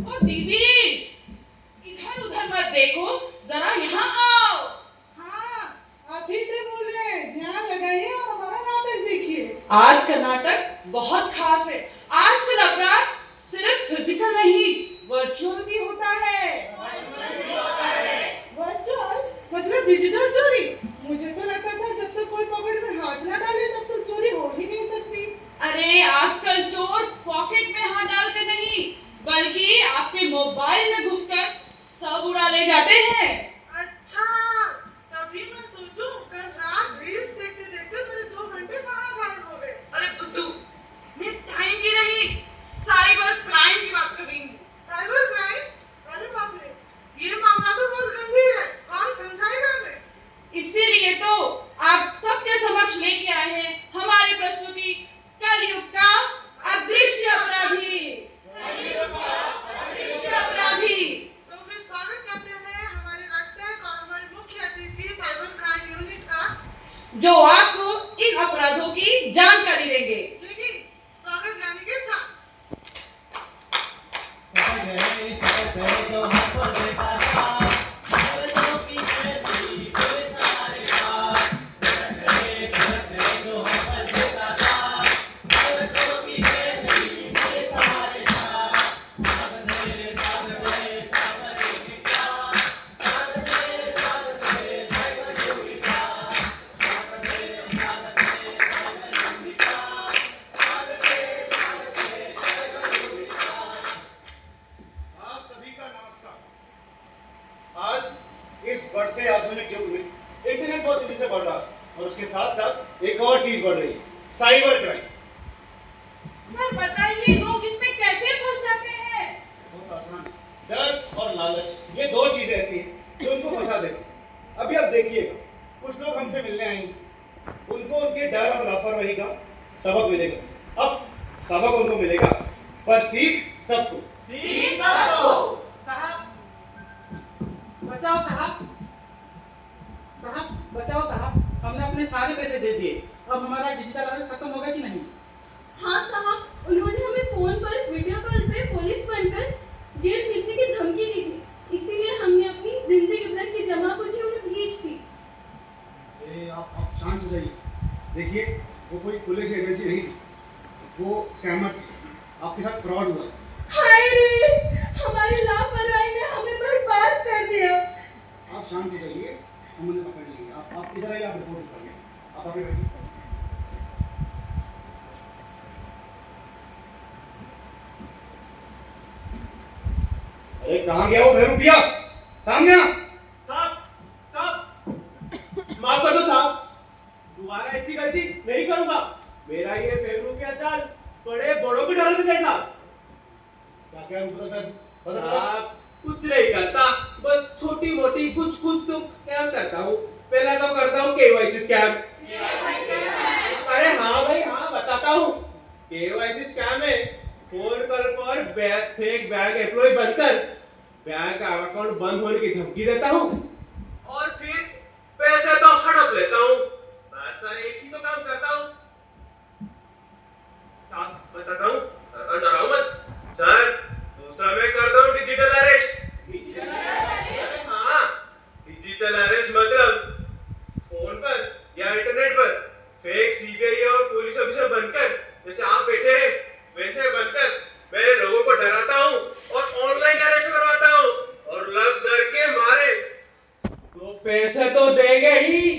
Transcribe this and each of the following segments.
ओ दीदी, इधर उधर मत देखो, जरा यहाँ आओ। हाँ, आप ही से बोल रहे हैं, ध्यान लगाइए और हमारा नाटक देखिए। आज का नाटक बहुत खास है। आजकल अपराध सिर्फ फिजिकल नहीं, वर्चुअल भी होता है। वर्चुअल मतलब डिजिटल चोरी? मुझे तो लगता था जब तक कोई पॉकेट में हाथ ना डाले तब तक चोरी हो ही नहीं सकती। अरे आजकल चोर पॉकेट में हाथ डालते नहीं, बल्कि आपके मोबाइल में घुसकर सब उड़ा ले जाते हैं। अच्छा, तभी मैं सोचूं कल रात रील्स देखते देखते मेरे 2 घंटे कहाँ गायब हो गए। अरे बुद्धू, मैं टाइम की नहीं, साइबर क्राइम की बात कर रही हूँ। Cyber crime? अरे बाप रे, ये मामला तो बहुत गंभीर है, कौन समझाएगा हमें? इसीलिए तो आप सबके समक्ष लेके आए हैं हमारी प्रस्तुति कलयुग का अदृश्य अपराधी। अदृश्य अपराधी। तो फिर स्वागत करते हैं हमारे रक्षक और हमारे मुख्य अतिथि साइबर क्राइम यूनिट का, जो आपको इन अपराधों की जानकारी देंगे। लेकिन स्वागत गाने के साथ। इस बढ़ते आधुनिक युग में इंटरनेट बहुत तेजी से बढ़ रहा है और उसके साथ साथ एक और चीज बढ़ रही है, साइबर क्राइम। सर बताइए, लोग इसमें कैसे फंस जाते हैं? बहुत आसान है। डर और लालच, ये दो चीजें ऐसी हैं जो उनको फंसा देती हैं। अभी आप देखिएगा, कुछ लोग हमसे मिलने आएंगे, उनको उनके डर और लापरवाही का सबक मिलेगा। अब सबक उनको मिलेगा, पर सीख सबको। साहब बचाओ साहब, साहब बचाओ साहब, हमने अपने सारे पैसे दे दिए, अब हमारा डिजिटल अरेस्ट खत्म होगा कि नहीं? हाँ साहब, उन्होंने हमें फोन पर वीडियो कॉल पे पुलिस बनकर जेल भेजने की धमकी दी थी, इसीलिए हमने अपनी जिंदगी भर की जमा पूंजी उन्हें भेज दी। आप शांत हो जाइए। देखिए, वो कोई पुलिस एजेंसी नहीं थी, वो स्कैमर थी। आपके साथ फ्रॉड हुआ है। हाय रे, हमारी लापरवाही ने हमें बर्बाद कर दिया। आप शांत हो जाइए, हम उन्हें पकड़ लेंगे। आप इधर आइए, आप रिपोर्ट करिए। आप आगे बैठिए। अरे कहाँ गया वो बहरूपिया? सामने आ। साहब माफ कर दो साहब, दोबारा ऐसी गलती नहीं करूंगा। मेरा ये बहरूपिया चाल बड़े बड़ों को डाल देता है साहब। क्या क्या बता साहब कुछ नहीं करता, बस छोटी मोटी कुछ कुछ तो स्कैम करता हूँ। पहला तो करता हूँ केवाईसी स्कैम। अरे हाँ भाई हाँ, बताता हूँ। केवाईसी स्कैम में फोन कॉल पर फेक बैंक एम्प्लॉय बनकर बैंक अकाउंट बंद होने की धमकी देता हूँ और फिर पैसे तो हड़प लेता हूँ। बस सर एक ही तो काम करता हूँ। साहब बताता हूँ, डराओ मत सर। दूसरा मैं करता हूँ डिजिटल अरेस्ट। हाँ, डिजिटल अरेस्ट मतलब फोन पर या इंटरनेट पर फेक सीबीआई और पुलिस ऑफिसर बनकर, जैसे आप बैठे हैं वैसे बनकर मैं लोगों को डराता हूँ और ऑनलाइन अरेस्ट करवाता हूँ और लग डर के मारे तो पैसे तो देंगे ही।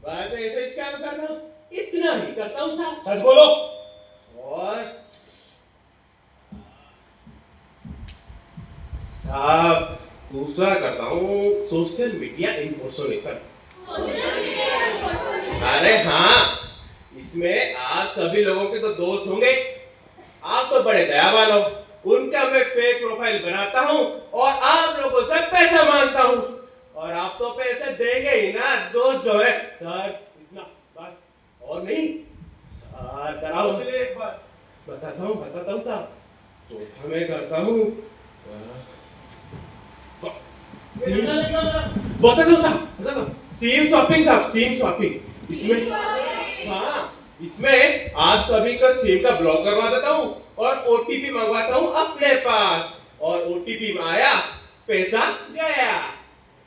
बस ऐसे स्कैम करता हूँ, इतना ही करता हूँ साहब। सच बोलो। और साहब दूसरा करता हूँ सोशल मीडिया इम्पर्सोनेशन। अरे हाँ, इसमें आप सभी लोगों के तो दोस्त होंगे, आप तो बड़े दयावान हो। उनका मैं फेक प्रोफाइल बनाता हूँ और आप लोगों से पैसा मांगता हूँ और आप तो पैसे देंगे ही ना, दोस्त जो है। सर इतना बस, और नहीं सर। डराओ। चलिए एक बात बताता हूँ साहब। चौथा मैं करता हूँ बताता हूँ साहब, स्टीम शॉपिंग साहब, स्टीम शॉपिंग। इसमें हाँ, इसमें आप सभी का सिम का ब्लॉक करवा देता हूँ और ओटीपी मंगवाता हूँ अपने पास और ओटीपी आया, पैसा गया।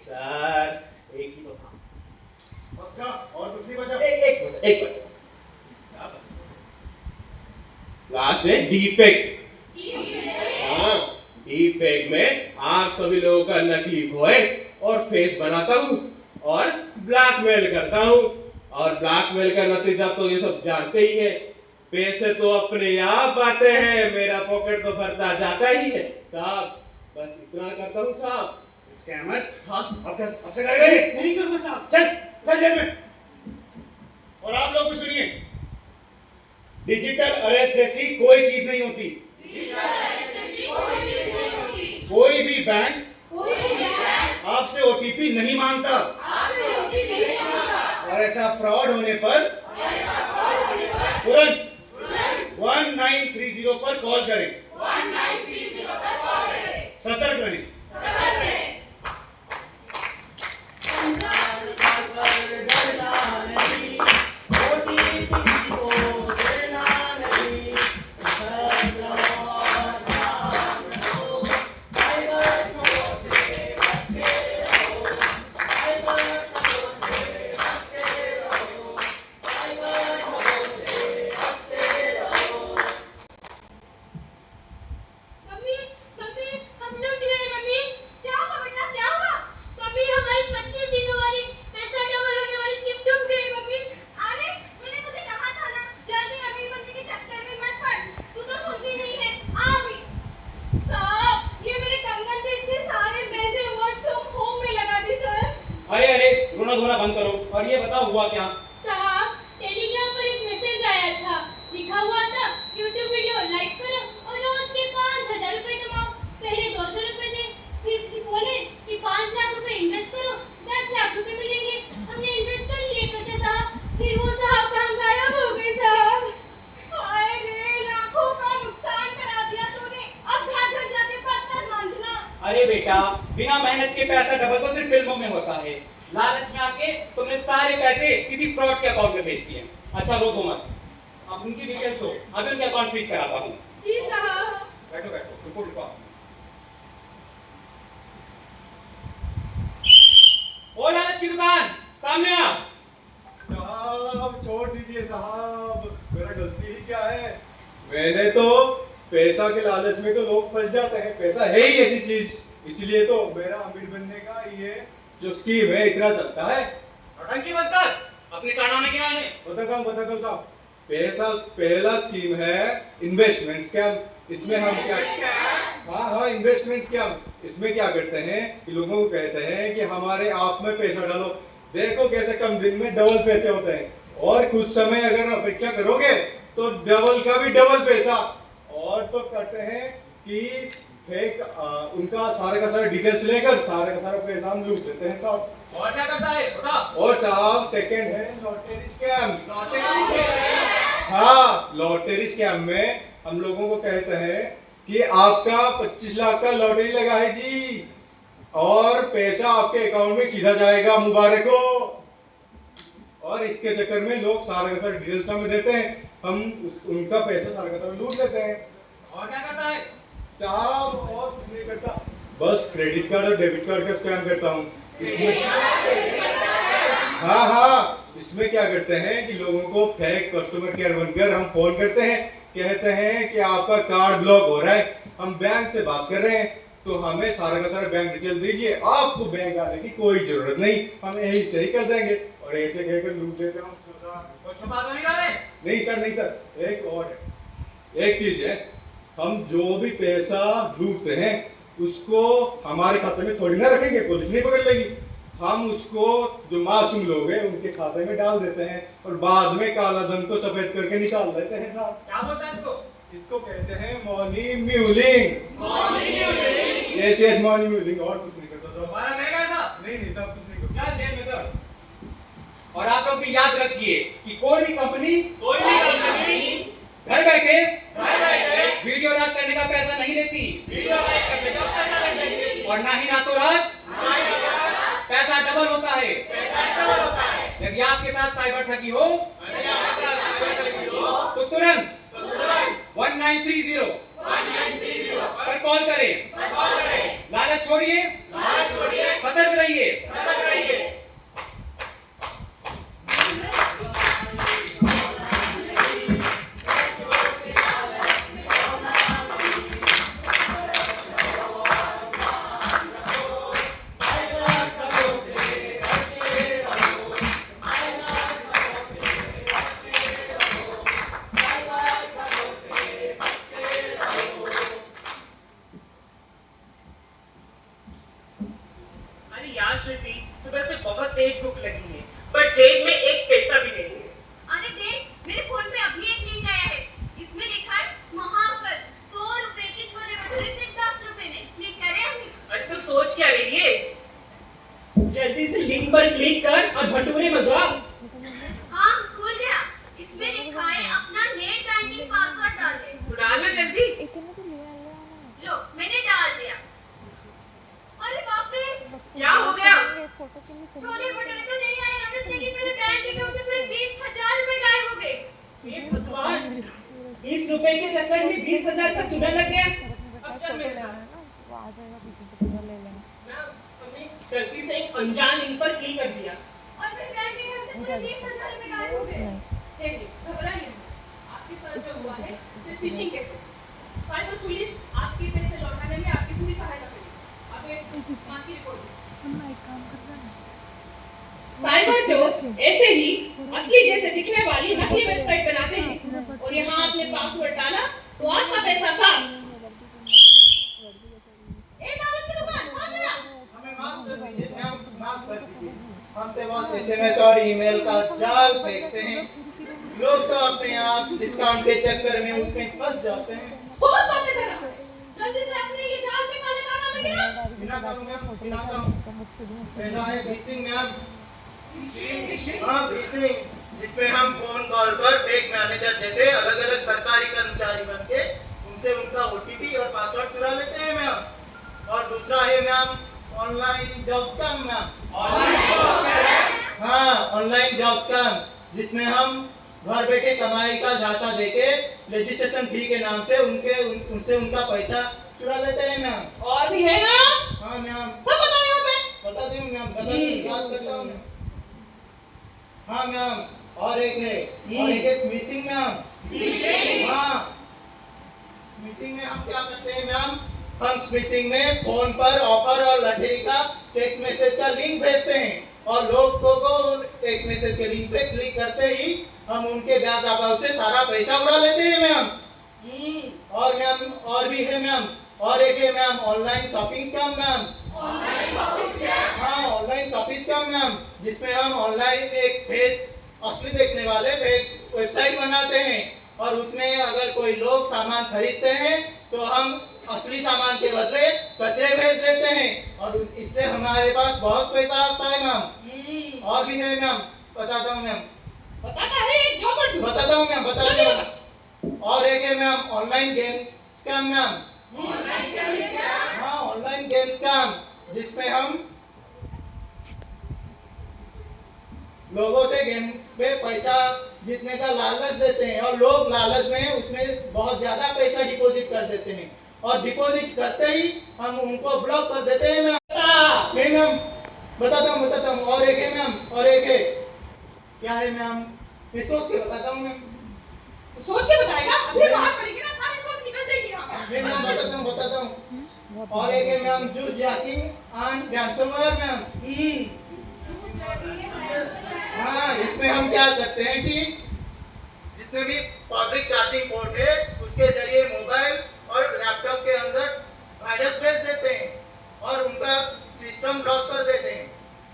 सर एक ही तो था। बस का और कुछ नहीं बचा। एक बचा। लास्ट है डिफेक्ट। हाँ, डिफेक्ट में आप सभी लोगों का नकली वॉइस और फेस बनाता हूँ और ब्लैकमेल करता हूँ, और ब्लैकमेल का नतीजा तो ये सब जानते ही है, पैसे तो अपने आप आते हैं, मेरा पॉकेट तो भरता जाता ही है। साहब बस इतना करता हूँ साहब। स्कैमर। हाँ, अब से करेगा ये? नहीं करूँगा साहब। चल जेल में। और आप लोग भी सुनिए, डिजिटल अरेस्ट जैसी कोई चीज नहीं होती। कोई भी बैंक आपसे ओटीपी नहीं मांगता, और ऐसा फ्रॉड होने पर तुरंत 1930 पर कॉल करें। सतर्क रहें। मम्मी मम्मी हम लूट गए। मम्मी क्या हुआ बेटा, क्या हुआ? मम्मी हमारी 25 दिनों वाली पैसा डबल होने वाली स्कीम डूब गई। मम्मी अरे मैंने तुझे कहा था ना, जल्दी अमीर बनने के चक्कर में मत पड़, तू तो सुनती नहीं है। आ भी साहब, ये मेरे कंगन बेच के सारे पैसे वर्क फ्रॉम होम में लगा दी सर। अरे रोना धोना बंद करो और ये बताओ हुआ क्या? साहब टेलीग्राम पर एक मैसेज आया था, लिखा हुआ था यूट्यूब वीडियो लाइक करो और रोज के 5000 रुपए कमाओ। पहले 200 रुपए दे, फिर बोले कि 5 लाख रुपए इन्वेस्ट करो, 10 लाख रुपए मिलेंगे। हमने इन्वेस्ट कर लिए पैसे साहब, फिर वो साहब कहाँ गायब हो गए साहब। हाय रे, लाखों का नुकसान करा दिया तूने, अब घर घर जाके पत्थर मांगना। अरे बेटा, बिना मेहनत के पैसा डबल तो सिर्फ फिल्मों में होता है। लालच में आके तुमने सारे पैसे किसी फ्रॉड के अकाउंट में भेज दिए। अच्छा रो दो मत, अब उनकी डिटेल्स दो, अभी उनके अकाउंट फ्रीज कराता हूँ। जी साहब। बैठो बैठो, रिपोर्ट लिखो। ओ लालच की दुकान, सामने आ। साहब छोड़ दीजिए साहब, मेरा गलती ही क्या है? मैंने तो पैसा के लालच में तो लोग फंस जाते हैं, पैसा है ही ऐसी चीज, इसलिए तो मेरा अमीर बनने का ये जो स्कीम है इतना चलता है। नौटंकी मत कर, अपने कारनामे गिनाने। बताता हूँ साहब। पैसा पहला स्कीम है इन्वेस्टमेंट स्कैम। इसमें हम क्या, हाँ इन्वेस्टमेंट स्कैम। इसमें क्या करते हैं कि लोगों को कहते हैं कि हमारे आप में पैसा डालो, देखो कैसे कम दिन में डबल पैसे होते हैं, और कुछ समय अगर अपेक्षा करोगे तो डबल का भी डबल पैसा। और तो करते हैं कि फेक उनका सारे का सारा डिटेल्स लेकर सारे का सारा पैसा हम लूट लेते हैं साहब। और क्या करता है बता? और साहब सेकंड है लॉटरी स्कैम। लॉटरी? हाँ, लॉटरी स्कैम में हम लोगों को कहते हैं कि आपका 25 लाख का लॉटरी लगा है जी, और पैसा आपके अकाउंट में सीधा जाएगा, मुबारक हो। और इसके चक्कर में लोग सारा का सारा डिटेल्स हमें देते हैं, हम उनका पैसा सारा का सारा लूट लेते हैं। और क्या करता है साहब? और कुछ नहीं करता, बस क्रेडिट कार्ड और डेबिट कार्ड का स्कैम करता हूँ। इसमें हाँ, इसमें क्या करते हैं कि लोगों को फेक कस्टमर केयर बनकर हम फोन करते हैं, कहते हैं कि आपका कार्ड ब्लॉक हो रहा है, हम बैंक से बात कर रहे हैं, तो हमें सारा का सारा बैंक डिटेल दीजिए, आपको बैंक आने की कोई जरूरत नहीं, हम यही सही कर देंगे। और ऐसे कहकर लूट लेते हैं। कुछ छुपा तो नहीं रहा है? नहीं सर, एक और है, एक चीज है, हम जो भी पैसा लूटते हैं उसको हमारे खाते में थोड़ी ना रखेंगे, पुलिस नहीं पकड़ लेगी। हम उसको जो मासूम लोग हैं उनके खाते में डाल देते हैं, और बाद में काला धन को सफेद करके निकाल देते हैं साहब। क्या बोलता है इसको? इसको कहते हैं money mewling. Yes money mewling, और कुछ नहीं करता साहब। दोबारा करेगा ऐसा? नहीं साहब, कुछ नहीं करता। क्या जेल में सर। और आप लोग भी याद रखिए कि कोई भी कंपनी घर बैठे वीडियो लाइक करने का पैसा नहीं देती, और ना ही रातों रात पैसा डबल होता है। यदि आपके साथ साइबर ठगी हो तो तुरंत 1930 पर कॉल करें। छोड़िए, सतर्क रहिए। अरे यार श्रुति, सुबह से बहुत तेज भूख लगी है, पर जेब में एक पैसा भी नहीं है। अरे देख, मेरे फोन पे अभी एक लिंक आया है। इसमें लिखा है महाफल 100 रुपए के छोले भटूरे से 10 रुपए में। क्लिक करें अभी। अरे तू सोच क्या रही है? जल्दी से लिंक पर क्लिक कर और भटूरे मंगवा। हाँ, खुल गया। इसमें लिखा है अपना नेट बैंकिंग पासवर्ड डाल दे। डालना जल्दी। लो, मैंने डाल दिया। अरे बाप रे, क्या हो गया? छोले भटूरे तो नहीं आए रमेश, लेकिन मेरे बैंक अकाउंट से सिर्फ 20,000 रुपए गायब हो गए। ये भगवान, 20 रुपए के चक्कर में 20,000 का चूना लग गया। अब चल मेरे साथ। हमने गलती से एक अनजान लिंक पर क्लिक कर दिया। और मेरे बैंक अकाउंट से पूरे 20,000 रुपए गायब हो गए। घबराइए मत। आपके साथ जो हुआ है उसे फिशिंग कहते हैं। साइबर पुलिस आपके पैसे लौटाने में आपकी पूरी सहायता करेगी। आप एक की रिपोर्ट। साइबर चोर ऐसे ही असली जैसे दिखने वाली नकली वेबसाइट बनाते हैं और यहाँ आपने पासवर्ड डाला तो आपका पैसा साफ। ए कागज की दुकान सामने आ। हमें माफ कर दीजिए मैम, माफ कर दीजिए। हम तो बहुत एसएमएस और ईमेल का जाल फेंकते हैं। लोग तो अपने आप डिस्काउंट के चक्कर में उसमें फंस जाते हैं। बहुत बातें कर रहा है। जल्दी से अपने ये जाल के काले दानों में गिरा। गिनाता हूँ मैम, गिनाता हूँ। पहला है फिशिंग मैम। हाँ, फिशिंग, जिसमें हम फोन कॉल पर फेक मैनेजर जैसे अलग अलग सरकारी कर्मचारी बन के उनसे उनका ओटीपी और पासवर्ड चुरा लेते हैं मैम। और दूसरा है ma'am online job scam ma'am. हाँ, ऑनलाइन जॉब स्कैम, जिसमें हम घर बैठे कमाई का झांसा देके रजिस्ट्रेशन फी के नाम से उनसे उनका पैसा चुरा लेते हैं मैम। और भी है ना? हाँ मैम, सब बताओ यहाँ पे। बता दूँ मैम, बता दूँ, याद करता हूँ मैम। हाँ मैम, और एक है स्मिशिंग मैम। हाँ, स्मिशिंग में हम क्या करते हैं मैम, हम स्मिशिंग में फोन पर ऑफर और लॉटरी का टेक्स्ट मैसेज का लिंक भेजते हैं और लोगों को टेक्स्ट मैसेज के लिंक पे क्लिक करते ही हम उनके बैंक अकाउंट से सारा पैसा उड़ा लेते हैं मैम। और मैम, और भी है मैम, और एक है ma'am online shopping scam ma'am. हाँ, ऑनलाइन शॉपिंग स्कैम मैम, जिसमें हम ऑनलाइन एक फेक असली देखने वाले फेक वेबसाइट बनाते हैं और उसमें अगर कोई लोग सामान खरीदते हैं तो हम असली सामान के बदले कचरे भेज देते हैं और इससे हमारे पास बहुत पैसा आता है मैम। और भी है मैम, बताता हूँ मैम, बताता है एक झोपड़ तू। बताता हूँ मैम, बताता हूँ। और एक है ma'am online game scam ma'am. हाँ, ऑनलाइन गेम स्कैम, जिसमें हम लोगों से गेम पे पैसा जीतने का लालच देते हैं और लोग लालच में उसमें बहुत ज्यादा पैसा डिपॉजिट कर देते हैं और डिपॉजिट करते ही हम उनको ब्लॉक कर देते हैं मैम। नहीं मैम, बताता हूँ। और एक है मैम, और एक है, क्या है मैम, मैं सोच के बताता हूँ मैम। सोच के बताएगा? अभी बाहर पड़ेगी ना, सारी सोच निकल जाएगी यहाँ पर। मैं मैम बताता हूँ। और एक है ma'am juice jacking and ransomware ma'am. हाँ, इसमें हम क्या करते हैं कि जितने भी पब्लिक चार्जिंग पोर्ट है उसके जरिए मोबाइल और लैपटॉप के अंदर वायरस भेज देते हैं और उनका सिस्टम ब्लॉक कर देते हैं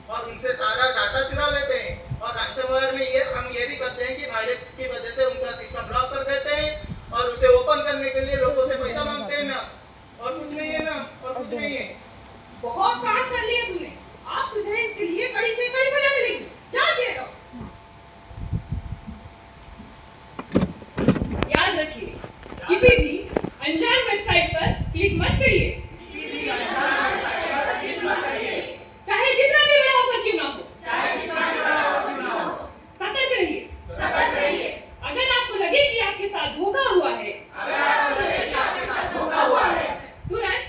और उनसे सारा डाटा चुरा लेते हैं। और रैंसमवेयर में हम ये भी करते हैं कि वायरस की वजह से उनका सिस्टम ब्लॉक कर देते हैं और उसे ओपन करने के लिए लोगों से पैसा मांगते हैं मैम। और कुछ नहीं है मैम, और कुछ नहीं है। बहुत काम कर लिया तूने। आप तुझे इसके लिए कड़ी से कड़ी सजा मिलेगी। जा जेल। याद रखिए, किसी भी अनजान वेबसाइट पर क्लिक मत करिए। चाहे जितना भी बड़ा ऑफर क्यों ना हो। सतर्क रहिए। अगर आपको लगे कि आपके साथ धोखा हुआ है, तुरंत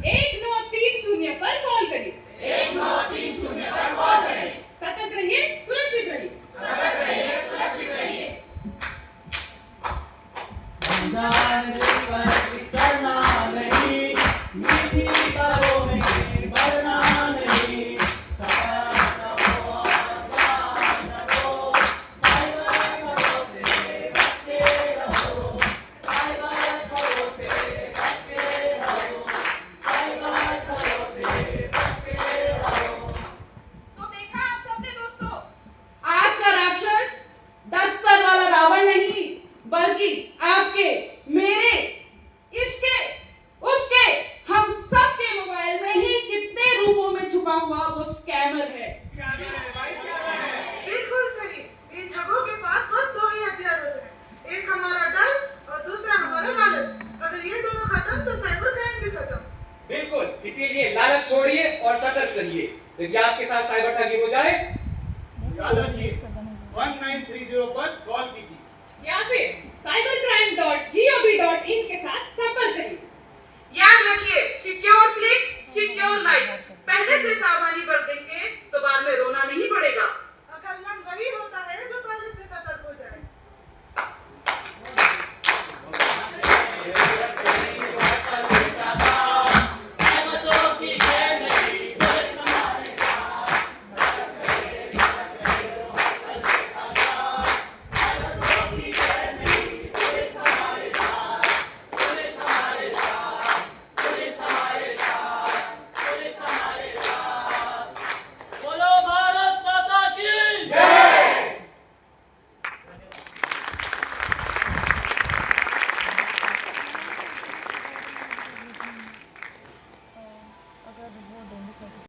193 इसीलिए लालच छोड़िए और सतर्क रहिए। यदि आपके साथ साइबर ठगी हो जाए, याद रखिए 1930 पर कॉल कीजिए या फिर cybercrime.gov.in के साथ संपर्क करिए। याद रखिए, सिक्योर क्लिक सिक्योर लाइफ। पहले से सावधानी बरतेंगे तो बाद में रोना नहीं पड़ेगा। अकलमंद वही होता है जो पहले से सतर्क हो जाए।